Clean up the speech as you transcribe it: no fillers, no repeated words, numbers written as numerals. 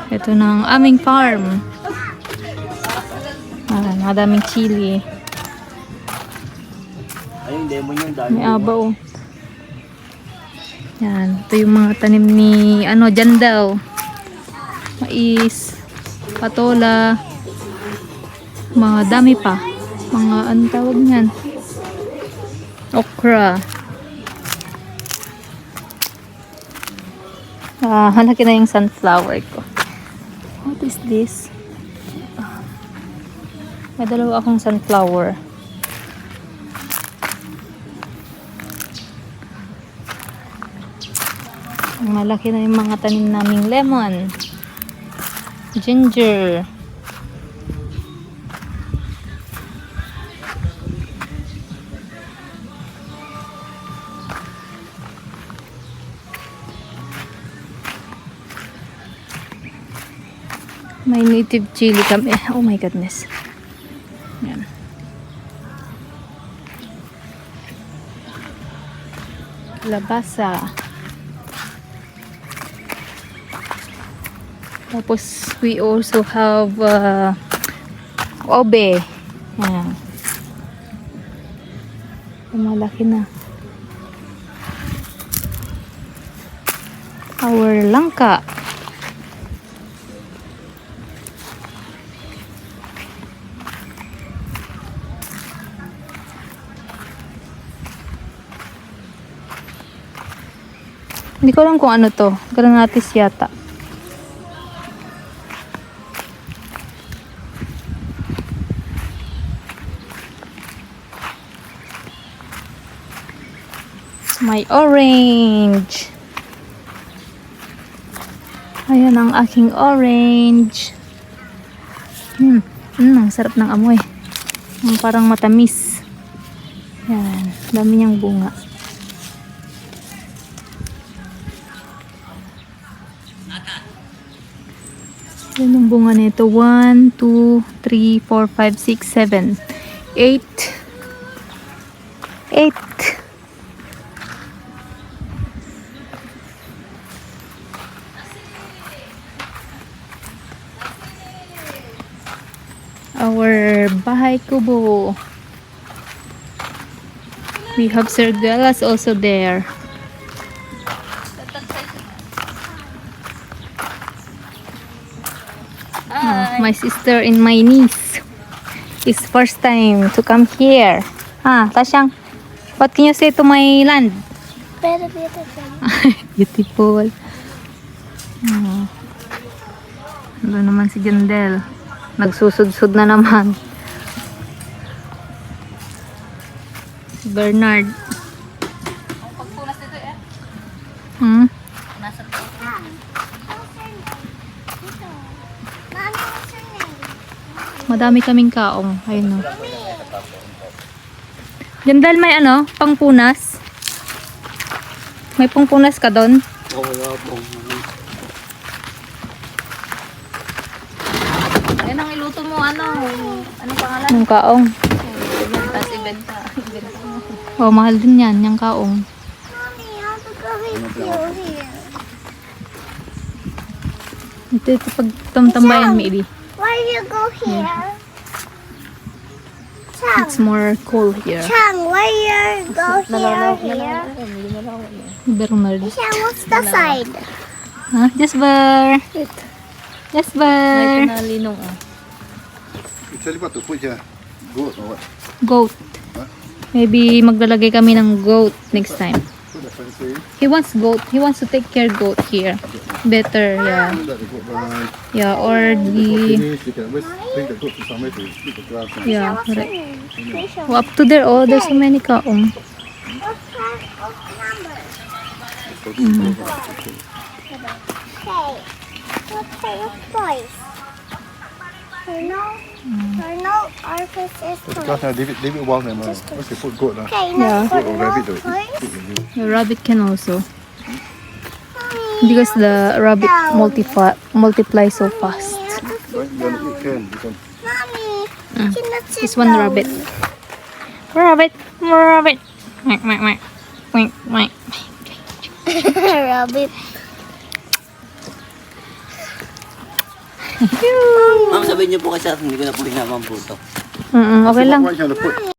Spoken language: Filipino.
Ito na ang aming farm. Madaming chili. Ayun, lemon yung dami. May abaw. Yan. Ito yung mga tanim ni dyan daw. Mais, patola, mga dami pa. Mga tawag niyan? Okra. Halaki na yung sunflower ko. What is this? May dalawa akong sunflower. Malaki na yung mga tanim naming lemon, ginger, may native chili kami. Oh my goodness. Yan. Labasa. Tapos, we also have obe. Ayan. Malaki na. Our langka. Hindi ko alam kung ano to. Granatis yata. May orange. Ayan ang aking orange. Ang sarap ng amoy. Parang matamis. Yan. Dami niyang bunga. Yan yung bunga nito. 1, 2, 3, 4, 5, 6, 7, 8. 8. Our bahay kubo. We have sergalas also there. My sister and my niece is first time to come here. Tasyang, what can you say to my land? Very beautiful. Beautiful. Ano naman si Jandel? Nagsusud-sud na naman. Si Bernard. Ang pagpunas nito Nasa Madami kaming kaong. Ayun o. Jandel, may pangpunas? May pangpunas ka doon? Wala po. Yan ang iluto mo, anong pangalan? Yung kaong. Ibenta. Oh, mahal din yan, yung kaong. Mommy, how to go with you here? Ito pag tamtambayan, maybe. Why you go here? Chang, It's more cool here. why you go here? Bernard. Chang, what's the side? Jasper. Jasper. Nalinong You tell you what to put here. Goat or what? Goat. Huh? Maybe maglalagay kami ng goat next time. Put the fancy. He wants goat. He wants to take care goat here. Better, yeah. Let the goat run. Yeah, or the... Finish. You can always bring the goat to somewhere to eat the grass. Yeah, correct. Oh, up to there, oh, there's so many kaong. What kind of number? Okay. What kind of toys? Our fish is The toys. grass now, leave it wild now. Once you put goat now. Okay, Yeah. now for Goat or rabbit though. toys. The rabbit can also. Because the rabbit multiply so fast. Right? You want to eat can. You can. Mommy, cannot sit This one down. rabbit. Rabbit. Rabbit. Quack, quack, quack. Quack, quack. Rabbit. Ma'am, sabihin niyo po kasi hindi ko na po hinaman po ito. Okay lang. Kuha siya na po.